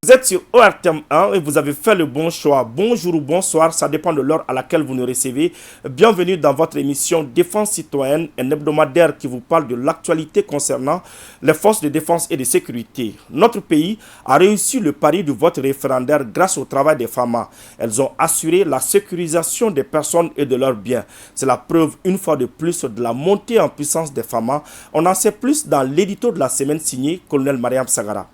Vous êtes sur ORTM 1 et vous avez fait le bon choix. Bonjour ou bonsoir, ça dépend de l'heure à laquelle vous nous recevez. Bienvenue dans votre émission Défense citoyenne, un hebdomadaire qui vous parle de l'actualité concernant les forces de défense et de sécurité. Notre pays a réussi le pari du vote référendaire grâce au travail des femmes. Elles ont assuré la sécurisation des personnes et de leurs biens. C'est la preuve une fois de plus de la montée en puissance des femmes. On en sait plus dans l'édito de la semaine signé Colonel Mariam Sagara.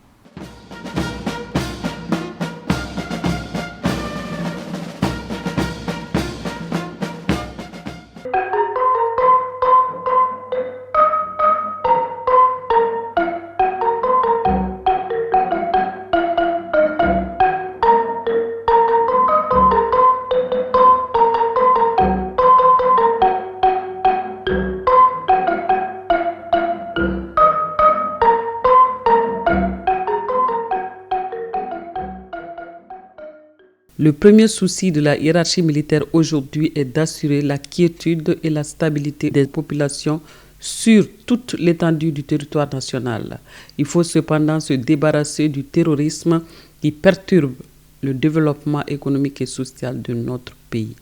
Le premier souci de la hiérarchie militaire aujourd'hui est d'assurer la quiétude et la stabilité des populations sur toute l'étendue du territoire national. Il faut cependant se débarrasser du terrorisme qui perturbe le développement économique et social de notre pays.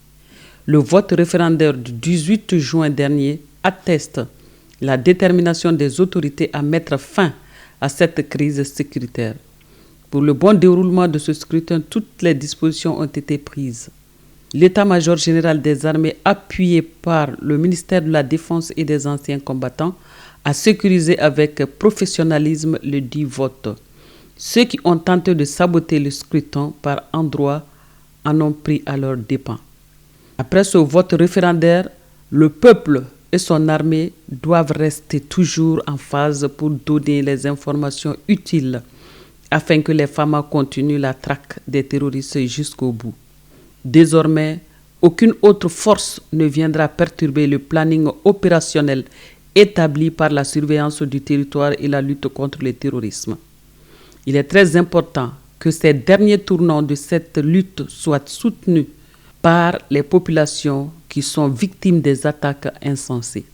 Le vote référendaire du 18 juin dernier atteste la détermination des autorités à mettre fin à cette crise sécuritaire. Pour le bon déroulement de ce scrutin, toutes les dispositions ont été prises. L'état-major général des armées, appuyé par le ministère de la Défense et des anciens combattants, a sécurisé avec professionnalisme le dit vote. Ceux qui ont tenté de saboter le scrutin par endroits en ont pris à leurs dépens. Après ce vote référendaire, le peuple et son armée doivent rester toujours en phase pour donner les informations utiles afin que les femmes continuent la traque des terroristes jusqu'au bout. Désormais, aucune autre force ne viendra perturber le planning opérationnel établi par la surveillance du territoire et la lutte contre le terrorisme. Il est très important que ces derniers tournants de cette lutte soient soutenus par les populations qui sont victimes des attaques insensées.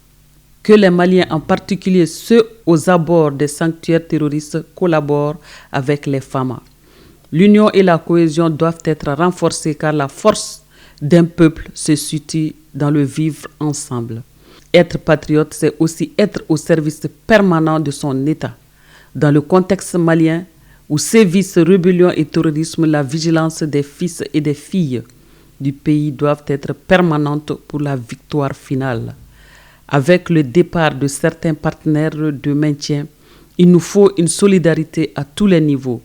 Que les Maliens, en particulier ceux aux abords des sanctuaires terroristes, collaborent avec les femmes. L'union et la cohésion doivent être renforcées car la force d'un peuple se situe dans le vivre ensemble. Être patriote, c'est aussi être au service permanent de son État. Dans le contexte malien, où sévissent rébellion et terrorisme, la vigilance des fils et des filles du pays doivent être permanentes pour la victoire finale. Avec le départ de certains partenaires de maintien, il nous faut une solidarité à tous les niveaux.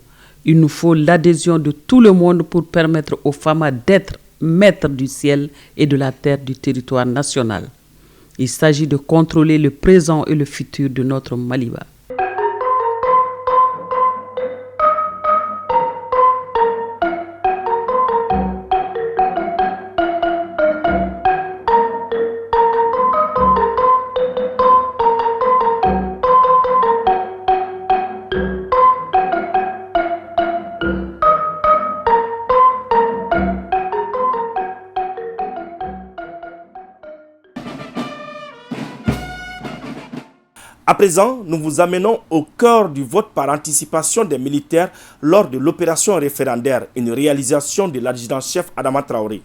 Il nous faut l'adhésion de tout le monde pour permettre aux femmes d'être maîtres du ciel et de la terre du territoire national. Il s'agit de contrôler le présent et le futur de notre Maliba. À présent, nous vous amenons au cœur du vote par anticipation des militaires lors de l'opération référendaire, une réalisation de l'adjudant-chef Adama Traoré.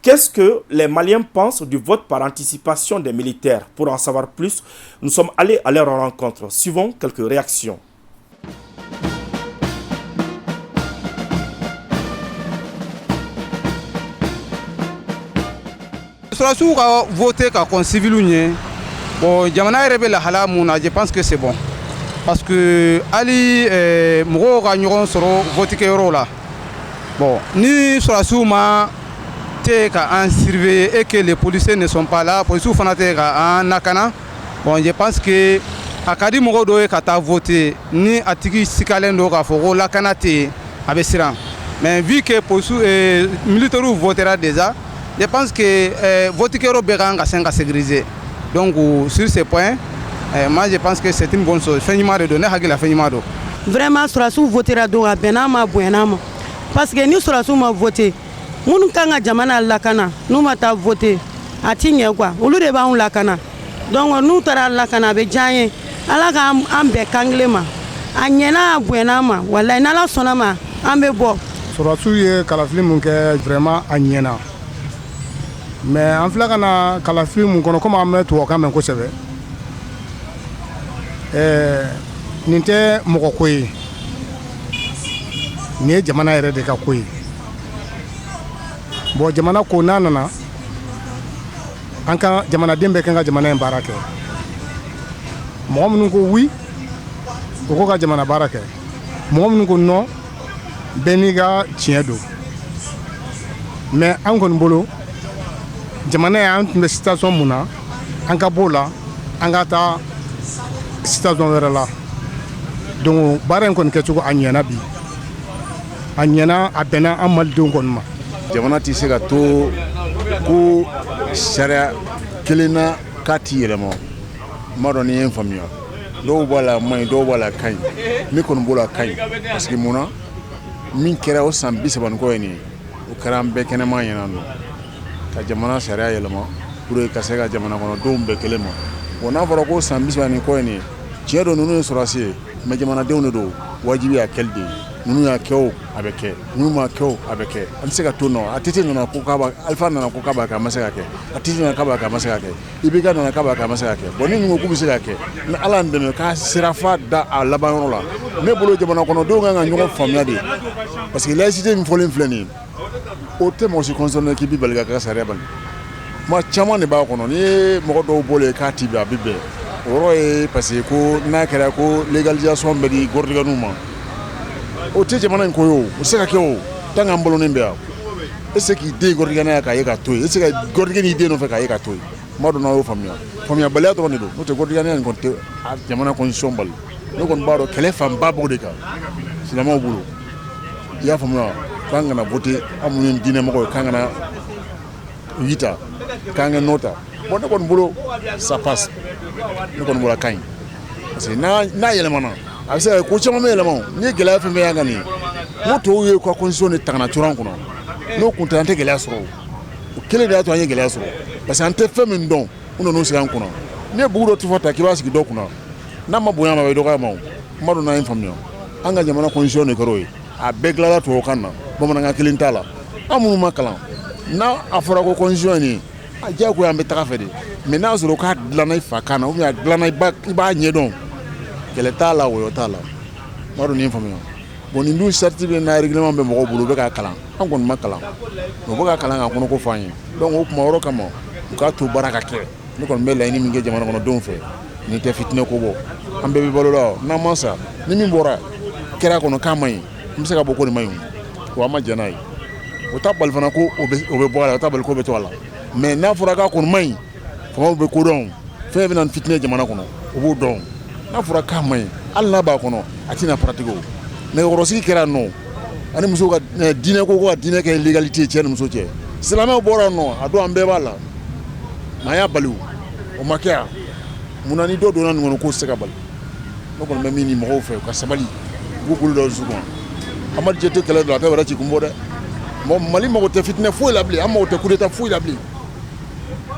Qu'est-ce que les Maliens pensent du vote par anticipation des militaires? Pour en savoir plus, nous sommes allés à leur rencontre. Suivons quelques réactions. Surasou a voté comme civil. Bon, jamana yɛrɛ bɛ lahala mun na, je pense que c'est bon. Parce que hali mɔgɔw ka ɲɔgɔn sɔrɔ vote kɛyɔrɔ la. Bon, ni surasiw ma te ka an surveiller et que les policiers ne sont pas là, policiers fana te ka an nakana. Bon, je pense que a ka di mɔgɔw dɔ ye ka taa voter ni a tigi sikalen do k'a fɔ ko lakana tɛ yen, a bɛ siran. Mais vu que militaires votera déjà, je pense que vote kɛyɔrɔ bɛɛ kan ka sen ka sécuriser. Donc sur ce point, moi je pense que c'est une bonne chose. Vraiment, Surasou votera donc à Benama Bouenama. Parce que nous Surasou m'a voté. Nous kanga jamana lakana, nous m'a voté. A tigné quoi. Au lieu de ba on lakana. Donc nous tara lakana be jaye. Ala ka ambe kanglema. Anyena Bouenama. Wala nala sonama ambe bo. Surasou ye kalafili mun kɛ vraiment anyena. Mais en filɛ ka na kalafili mun kɔnɔ comme an bɛ tubabukan mɛn kosɛbɛ nin tɛ mɔgɔ ko ye nin ye jamana yɛrɛ de ka ko ye bon jamana ko n'a nana an ka jamanaden bɛɛ kan ka jamana in baara kɛ mɔgɔ minnu ko oui o ko ka jamana baara kɛ mɔgɔ minnu ko non bɛɛ n'i ka tiɲɛ don mais an kɔni bolo jamana y'an tun bɛ situation mun na an ka b'o la an ka taa situation wɛrɛ la donc baara in kɔni kɛcogo a ɲɛna bi a ɲɛna a bɛnna an malidenw kɔni ma. Jamana tɛ se ka to ko sariya kelen na k'a t'i yɛlɛma n b'a dɔn ni ye n faamuya dɔw b'a la maɲi dɔw b'a la ka ɲi min kɔni b'o la ka ɲi parce que mun na min kɛra o san 30 kɔ ye nin ye o kɛra an bɛɛ kɛnɛma ɲɛna nɔ ka jamana sariya yɛlɛma pour que ka se ka jamana kɔnɔdenw bɛɛ kelen ma bon n'a fɔra ko san 30 kɔ ye nin ye tiɲɛ don ninnu ye sɔrɔsi ye mais jamanadenw de don wajibi y'a kɛli de ye ninnu y'a kɛ o a bɛ kɛ ninnu m'a kɛ o a bɛ kɛ an tɛ se ka to nɔ a tete nana ko k'a b'a alifa nana ko k'a b'a kɛ a ma se ka kɛ a tete nana k'a b'a kɛ a ma se ka kɛ ibk nana k'a b'a kɛ a ma se ka kɛ bon ni ninnu ko k'u bɛ se ka kɛ ni ala y'an dɛmɛ k'a sirafa da a laban yɔrɔ la ne bolo jamana kɔnɔdenw kan ka ɲɔgɔn faamuya de parce que laïcité min fɔlen filɛ nin ye o tɛ mɔgɔ si concerné k'i bi bali ka kɛ sariya bali ma caman de b'a kɔnɔ ni ye mɔgɔ dɔw bolo k'a ti bɛn a bɛ bɛn o yɔrɔ ye parce que ko n'a kɛra ko légalisation bɛ di gɔrɔdɛgɛniw ma o tɛ jamana in ko ye o o se ka kɛ o tant que an balonen bɛ yan e se k'i den gɔrɔdɛgɛniya k'a ye ka to yen e se ka gɔrɔdɛgɛ n'i den nɔfɛ k'a ye ka to yen n b'a dɔn n'aw y'o faamuya faamuyabaliya dɔrɔn de don n'o tɛ gɔrɔdɛgɛniya in kɔni tɛ jamana constitution bali ne kɔni b'a dɔn kɛlɛ fanba b'o de kan silamɛw bolo i y'a faamuya k'an kana voter an minnu ye diinɛmɔgɔ ye k'an kana yita k'an ka nota bon ne kɔni bolo ça passe ne kɔni bolo a ka ɲi parce que n'a yɛlɛmana a bɛ se ka ko caman bɛ yɛlɛma ni ye gɛlɛya fɛn fɛn y'an kan nin ye n ko tɔw ye u ka constitution de tangana coron kɔnɔ n'o kun tɛ an tɛ gɛlɛya sɔrɔ o kelen de y'a to an ye gɛlɛya sɔrɔ parce que an tɛ fɛn min dɔn u nan'u sigi an kunna n'i ye bugu dɔ tifɔ ta k'i b'a sigi dɔ kunna n'a ma bonya ma a bɛ dɔgɔya ma o n b'a dɔn n'an ye faamuya an ka jamana constitution de kɛra o ye a bɛɛ tilala tubabukan na bamanankan kelen t'a la an minnu ma kalan n'a a fɔra ko constitution ye nin ye a diyagoya an bɛ taga fɛ de mais n'a sɔrɔ k'a dilanna i fa kan na ou bien a dilanna i b'a ɲɛdɔn kɛlɛ t'a la wɔyɔ t'a la n b'a dɔn nin ye faamuya bon nin dun sariti bɛ n'a règlement bɛ mɔgɔw bolo u bɛ k'a kalan an kɔni ma kalan u bɛ k'a kalan k'a kɔnɔ ko f'an ye donc o kuma yɔrɔ kama u k'a to baara ka kɛ ne kɔni bɛ laɲini min kɛ jamana kɔnɔdenw fɛ nin tɛ fitinɛ ko bɔ an bɛɛ bɛ balo la n'an ma sa ni min bɔra kɛra kɔnɔ k'a ma ɲi n bɛ se ka bɔ ko nin ma ɲi wa an ma jɛn n'a ye o t'a bali fana ko o bɛ bɔ a la o t'a bali ko bɛ to a la mais n'a fɔra k'a kɔni ma ɲi famaw bɛ ko dɔn fɛn bɛ na ni fitinɛ jamana kɔnɔ o b'o dɔn n'a fɔra k'a ma ɲi hali n'a b'a kɔnɔ a tɛna pratique o nɛgɛkɔrɔsigi kɛra nɔ ani musow ka diinɛ ko ka diinɛ kɛ légalité cɛ ni muso cɛ silamɛw bɔra nɔ a don an bɛɛ b'a la mais an y'a bali o ma kɛ yan munna ni dɔ donna nin kɔnɔ k'o tɛ se ka bali ne kɔni bɛ min ɲini mɔgɔw fɛ u ka sabali u k'u bolo da dusu kan Amadu Jɛte kɛlɛ dɔrɔn a tɛ wɛrɛ ci kun bɔ dɛ Mali mago tɛ fitinɛ foyi la bilen an mago tɛ coup d'état foyi la bilen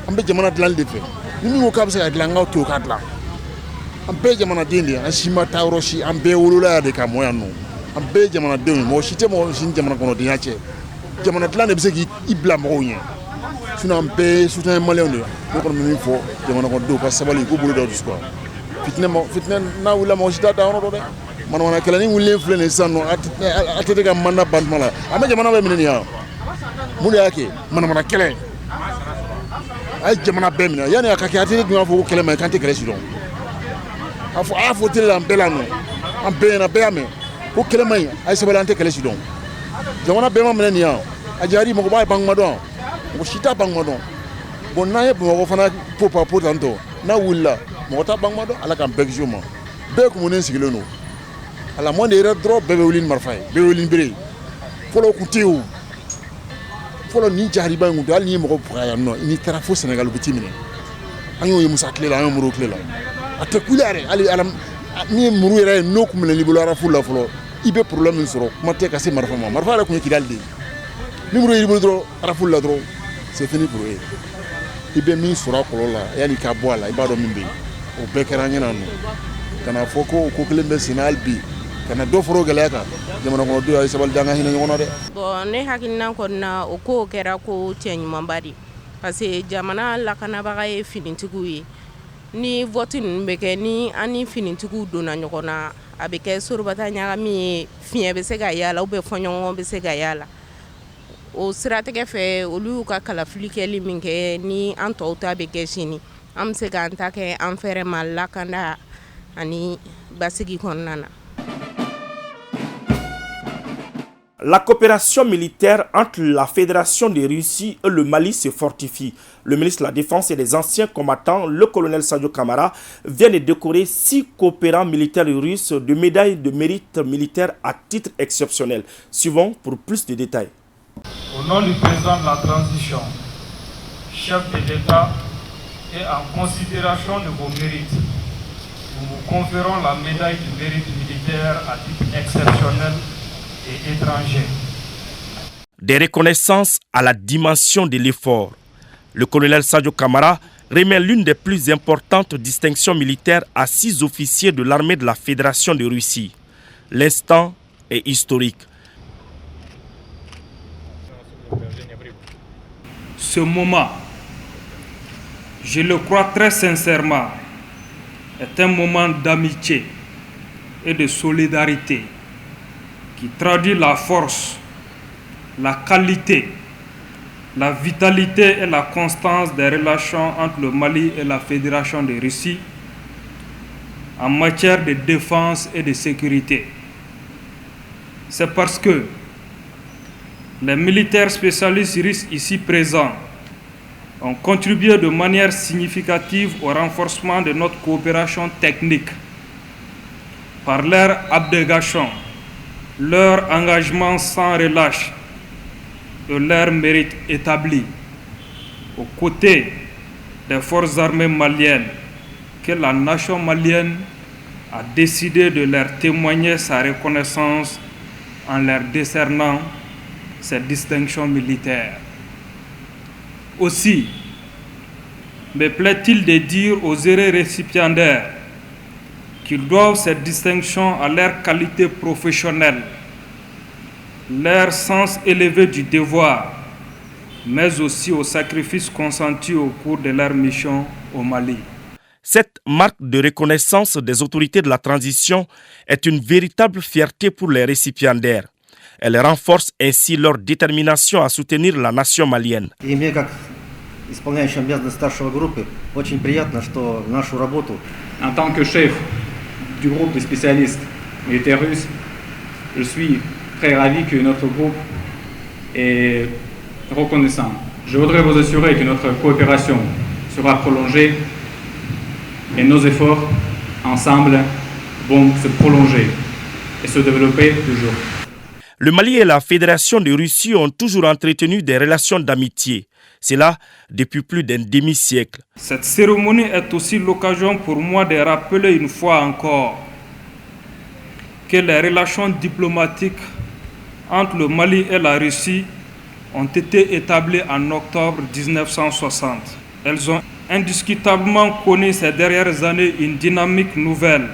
an bɛ jamana dilanli de fɛ ni min ko k'a bɛ se ka dilan an k'aw to k'a dilan an bɛɛ ye jamanaden de ye an si ma taa yɔrɔ si an bɛɛ wolola yan de ka mɔ yan nɔ an bɛɛ ye jamanadenw ye mɔgɔ si tɛ mɔgɔ si ni jamana kɔnɔdenya cɛ jamana dilan de bɛ se k'i bila mɔgɔw ɲɛ sinon an bɛɛ soutien malien de ne kɔni bɛ min fɔ jamana kɔnɔdenw ka sabali k'u bolo da dusu kan fitinɛ n'a wulila mɔgɔ si t'a da yɔrɔ dɔ dɛ manamana kɛlɛni wulilen filɛ nin sisan nɔ a tɛ ka mandat ban tuma la an bɛ jamana bɛɛ minɛ nin yan mun de y'a kɛ manamana kɛlɛ a ye jamana bɛɛ minɛ yanni a ka kɛ a tɛ dun y'a fɔ ko kɛlɛ ma ye k'an tɛ kɛlɛ si dɔn a y'a fɔ télé la an bɛɛ la nɔ an bɛɛ ɲɛna bɛɛ y'a mɛn ko kɛlɛ ma ɲi a ye sabali an tɛ kɛlɛ si dɔn jamana bɛɛ ma minɛ nin yan a diyara mɔgɔ b'a ye banguma dɔn mɔgɔ si t'a banguma dɔn bon n'an ye bamakɔ fana po tantɔ n'a wulila mɔgɔ t'a banguma dɔn ala k'an bɛɛ kisi o ma bɛɛ kumunen sigilen don a la mɔnde yɛrɛ dɔrɔn bɛɛ bɛ wuli ni marifa ye bɛɛ bɛ wuli ni bere ye fɔlɔ kun tɛ yen o fɔlɔ ni jahariba in kun tɛ hali n'i ye mɔgɔ faga yan nɔ n'i taara fo Sénégal u bɛ t'i minɛ an y'o ye Musa tile la an y'o Modibo tile la a tɛ kule yɛrɛ hali ni ye muru yɛrɛ ye n'o kun minɛn'i bolo arafu la fɔlɔ i bɛ problème min sɔrɔ kuma tɛ ka se marifa ma marifa yɛrɛ kun ye Kidali de ye ni muru y'i bolo dɔrɔn arafu la dɔrɔn c'est fini pour eux i bɛ min sɔrɔ a kɔlɔlɔ la yanni i ka bɔ a la i b'a dɔn min bɛ yen o bɛɛ kɛra an ɲɛna nɔ kana fɔ ko ko kelen bɛ sen na hali bi kana dɔ fara o gɛlɛya kan jamana kɔnɔdenw a ye sabali dan ka hinɛ ɲɔgɔn na dɛ. Bon ne hakilina kɔni na o ko kɛra ko cɛ ɲumanba de parce que jamana lakanabaga ye finitigiw ye ni vote ninnu bɛ kɛ ni an ni finitigiw donna ɲɔgɔn na a bɛ kɛ sorobata ɲagami ye fiɲɛ bɛ se ka yala ou bien fɔɲɔgɔn bɛ se ka yala o siratigɛ fɛ olu y'u ka kalafili kɛli min kɛ ni an tɔw ta bɛ kɛ sini an bɛ se k'an ta kɛ an fɛrɛ ma lakanda ani basigi kɔnɔna na. La coopération militaire entre la Fédération de Russie et le Mali se fortifie. Le ministre de la Défense et des anciens combattants, le colonel Sadio Kamara, vient de décorer 6 coopérants militaires russes de médailles de mérite militaire à titre exceptionnel. Suivons pour plus de détails. Au nom du président de la transition, chef de l'État, et en considération de vos mérites, nous vous conférons la médaille du mérite militaire à titre exceptionnel et étranger. Des reconnaissances à la dimension de l'effort. Le colonel Sadio Kamara remet l'une des plus importantes distinctions militaires à 6 officiers de l'armée de la Fédération de Russie. L'instant est historique. Ce moment, je le crois très sincèrement, est un moment d'amitié et de solidarité qui traduit la force, la qualité, la vitalité et la constance des relations entre le Mali et la Fédération de Russie en matière de défense et de sécurité. C'est parce que les militaires spécialistes russes ici présents ont contribué de manière significative au renforcement de notre coopération technique par leur abnégation, leur engagement sans relâche et leur mérite établi aux côtés des forces armées maliennes que la nation malienne a décidé de leur témoigner sa reconnaissance en leur décernant cette distinction militaire. Aussi, me plaît-il de dire aux heureux récipiendaires qu'ils doivent cette distinction à leur qualité professionnelle, leur sens élevé du devoir, mais aussi au sacrifice consenti au cours de leur mission au Mali. Cette marque de reconnaissance des autorités de la transition est une véritable fierté pour les récipiendaires. Elle renforce ainsi leur détermination à soutenir la nation malienne. En tant que chef du groupe de spécialistes militaires russes, je suis très ravi que notre groupe est reconnaissant. Je voudrais vous assurer que notre coopération sera prolongée et nos efforts ensemble vont se prolonger et se développer toujours. Le Mali et la Fédération de Russie ont toujours entretenu des relations d'amitié. C'est là depuis plus d'un demi-siècle. Cette cérémonie est aussi l'occasion pour moi de rappeler une fois encore que les relations diplomatiques entre le Mali et la Russie ont été établies en octobre 1960. Elles ont indiscutablement connu ces dernières années une dynamique nouvelle,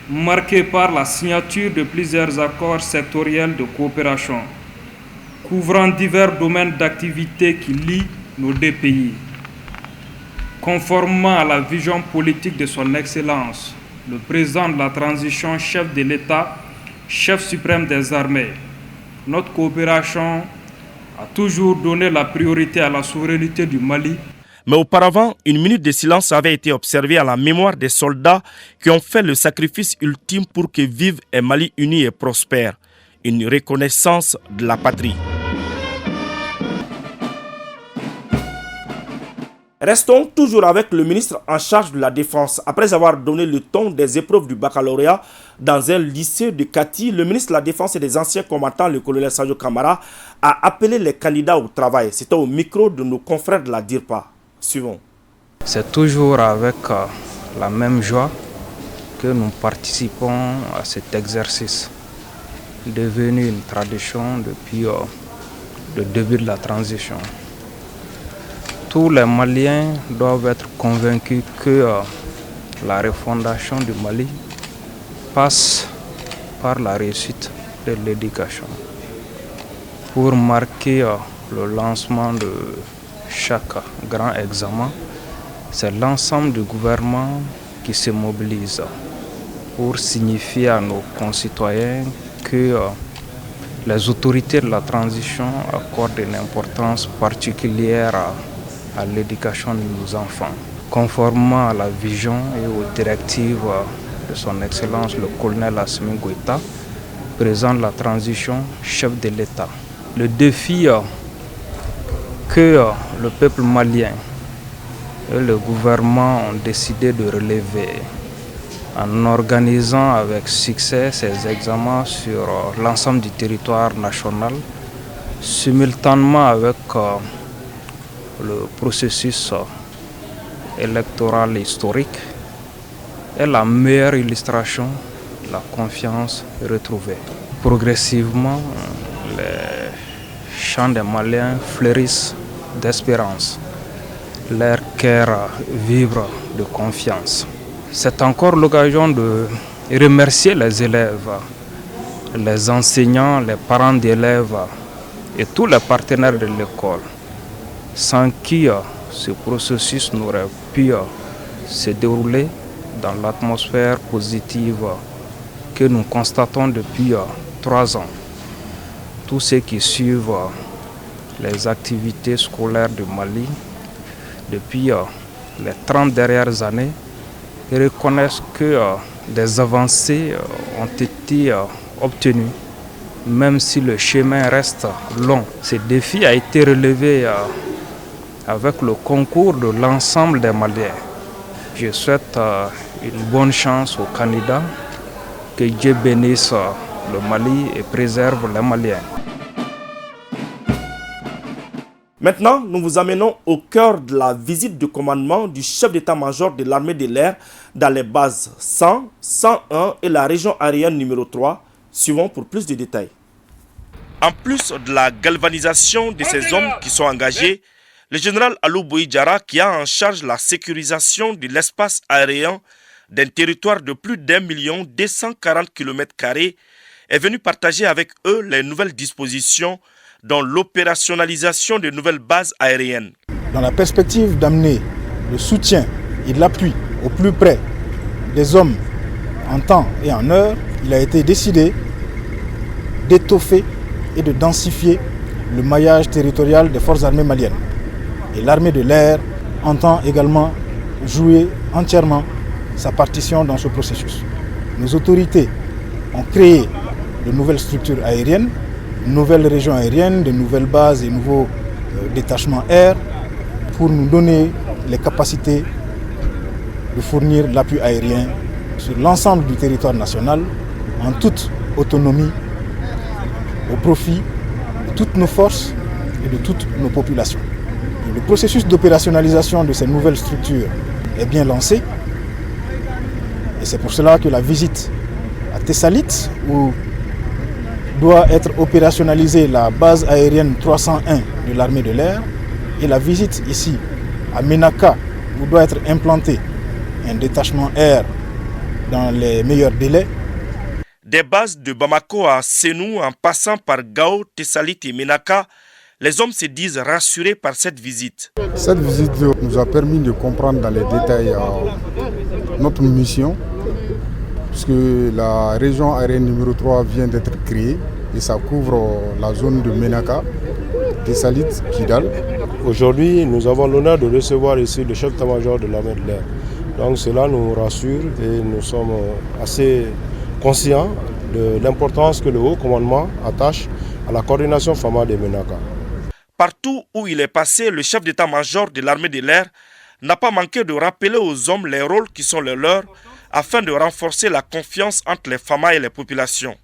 marquée par la signature de plusieurs accords sectoriels de coopération, couvrant divers domaines d'activité qui lient nos deux pays. Conformément à la vision politique de son Excellence, le président de la transition, chef de l'État, chef suprême des armées, notre coopération a toujours donné la priorité à la souveraineté du Mali. Mais auparavant, une minute de silence avait été observée à la mémoire des soldats qui ont fait le sacrifice ultime pour que vive un Mali uni et prospère. Une reconnaissance de la patrie. Restons toujours avec le ministre en charge de la Défense. Après avoir donné le ton des épreuves du baccalauréat dans un lycée de Kati, le ministre de la Défense et des anciens combattants, le colonel Sadio Kamara, a appelé les candidats au travail. C'était au micro de nos confrères de la DIRPA. Suivons. C'est toujours avec la même joie que nous participons à cet exercice, devenu une tradition depuis le début de la transition. Tous les Maliens doivent être convaincus que la refondation du Mali passe par la réussite de l'éducation. Pour marquer le lancement de chaque grand examen, c'est l'ensemble du gouvernement qui se mobilise pour signifier à nos concitoyens que les autorités de la transition accordent une importance particulière à l'éducation de nos enfants. Conformément à la vision et aux directives de son Excellence le colonel Assimi Goïta, président de la transition, chef de l'État. Le défi que le peuple malien et le gouvernement ont décidé de relever en organisant avec succès ces examens sur l'ensemble du territoire national, simultanément avec le processus électoral historique, est la meilleure illustration de la confiance retrouvée. Progressivement, les champs des Maliens fleurissent d'espérance, leur cœur vibre de confiance. C'est encore l'occasion de remercier les élèves, les enseignants, les parents d'élèves et tous les partenaires de l'école, sans qui ce processus n'aurait pu se dérouler dans l'atmosphère positive que nous constatons depuis 3 ans. Tous ceux qui suivent les activités scolaires du Mali depuis les 30 dernières années reconnaissent que des avancées ont été obtenues, même si le chemin reste long. Ce défi a été relevé avec le concours de l'ensemble des Maliens. Je souhaite une bonne chance aux candidats, que Dieu bénisse le Mali et préserve les Maliens. Maintenant, nous vous amenons au cœur de la visite de commandement du chef d'état-major de l'armée de l'air dans les bases 100, 101 et la région aérienne numéro 3. Suivons pour plus de détails. En plus de la galvanisation de ces hommes qui sont engagés, le général Alou Bouidjara, qui a en charge la sécurisation de l'espace aérien d'un territoire de plus d'1 240 km², est venu partager avec eux les nouvelles dispositions dans l'opérationnalisation de nouvelles bases aériennes. Dans la perspective d'amener le soutien et de l'appui au plus près des hommes en temps et en heure, il a été décidé d'étoffer et de densifier le maillage territorial des forces armées maliennes. Et l'armée de l'air entend également jouer entièrement sa partition dans ce processus. Nos autorités ont créé de nouvelles structures aériennes, de nouvelles régions aériennes, de nouvelles bases et nouveaux détachements air pour nous donner les capacités de fournir l'appui aérien sur l'ensemble du territoire national en toute autonomie au profit de toutes nos forces et de toutes nos populations. Et le processus d'opérationnalisation de ces nouvelles structures est bien lancé et c'est pour cela que la visite à Tessalit, où doit être opérationnalisée la base aérienne 301 de l'armée de l'air, et la visite ici à Ménaka, où doit être implanté un détachement air dans les meilleurs délais. Des bases de Bamako à Sénou en passant par Gao, Tessalit et Ménaka, Les hommes se disent rassurés par cette visite. Cette visite nous a permis de comprendre dans les détails notre mission, puisque la région aérienne numéro 3 vient d'être créée et ça couvre la zone de Ménaka, Tessalit, Kidal. Aujourd'hui, nous avons l'honneur de recevoir ici le chef d'état-major de l'armée de l'air. Donc cela nous rassure et nous sommes assez conscients de l'importance que le haut commandement attache à la coordination FAMA de Ménaka. Partout où il est passé, le chef d'état-major de l'armée de l'air n'a pas manqué de rappeler aux hommes les rôles qui sont les leurs afin de renforcer la confiance entre les FAMA et les populations.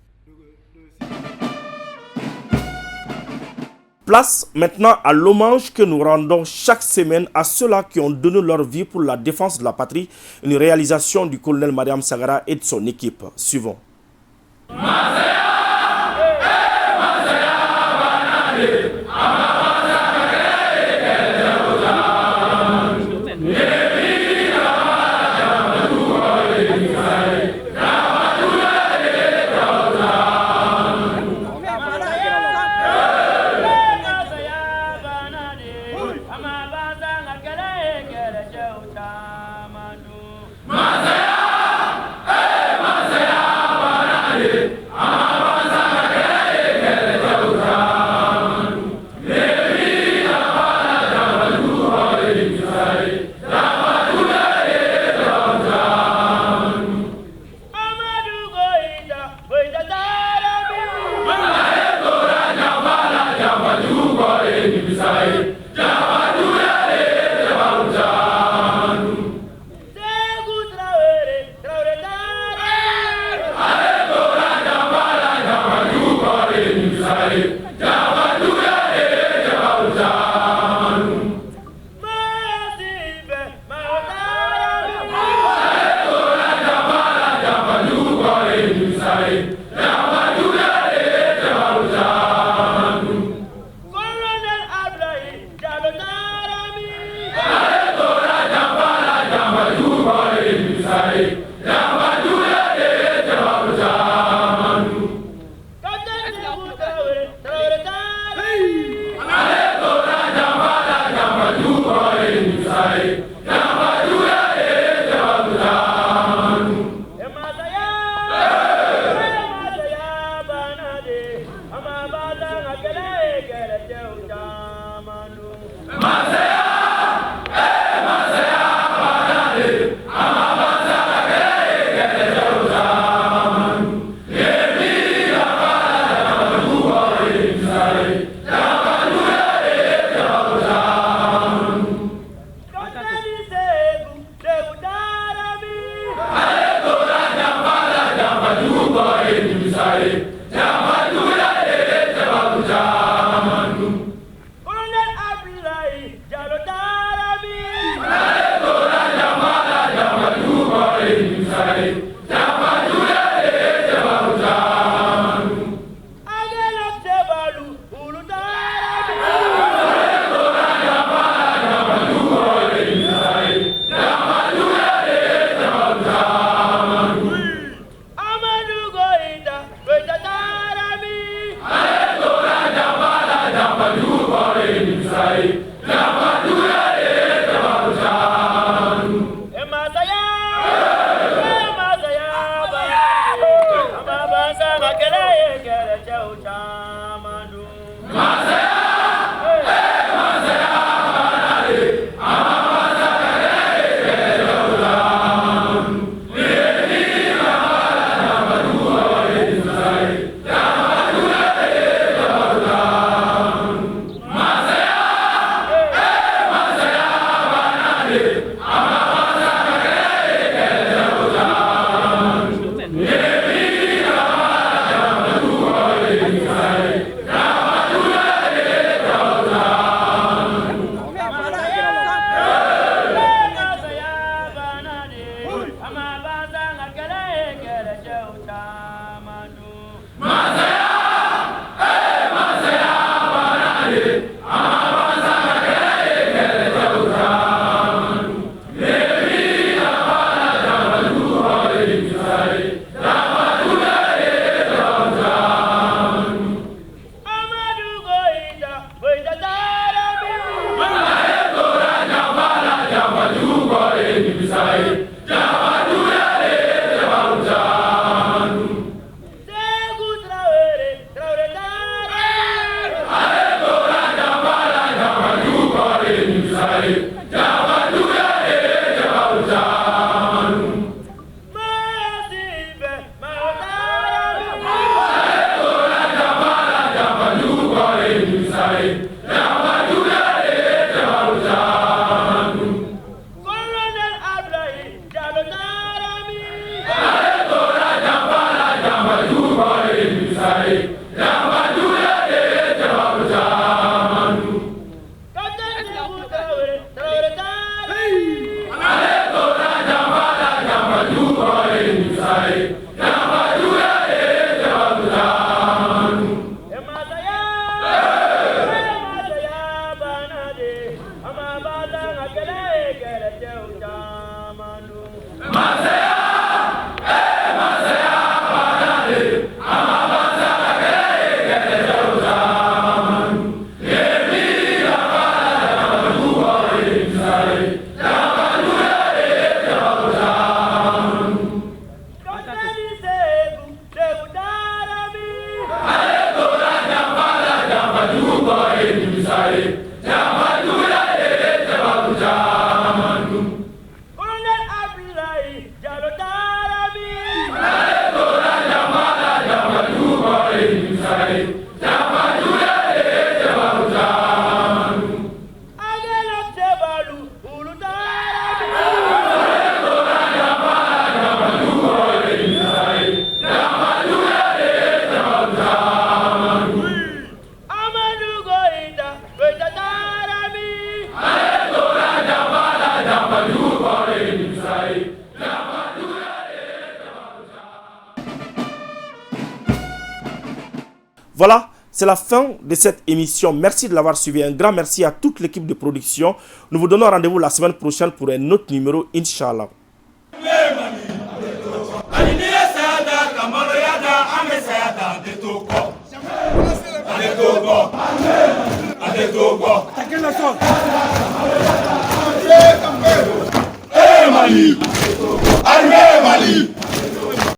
Place maintenant à l'hommage que nous rendons chaque semaine à ceux-là qui ont donné leur vie pour la défense de la patrie, une réalisation du colonel Mariam Sagara et de son équipe. Suivons. Voilà, c'est la fin de cette émission. Merci de l'avoir suivi. Un grand merci à toute l'équipe de production. Nous vous donnons rendez-vous la semaine prochaine pour un autre numéro, Inch'Allah. Mali.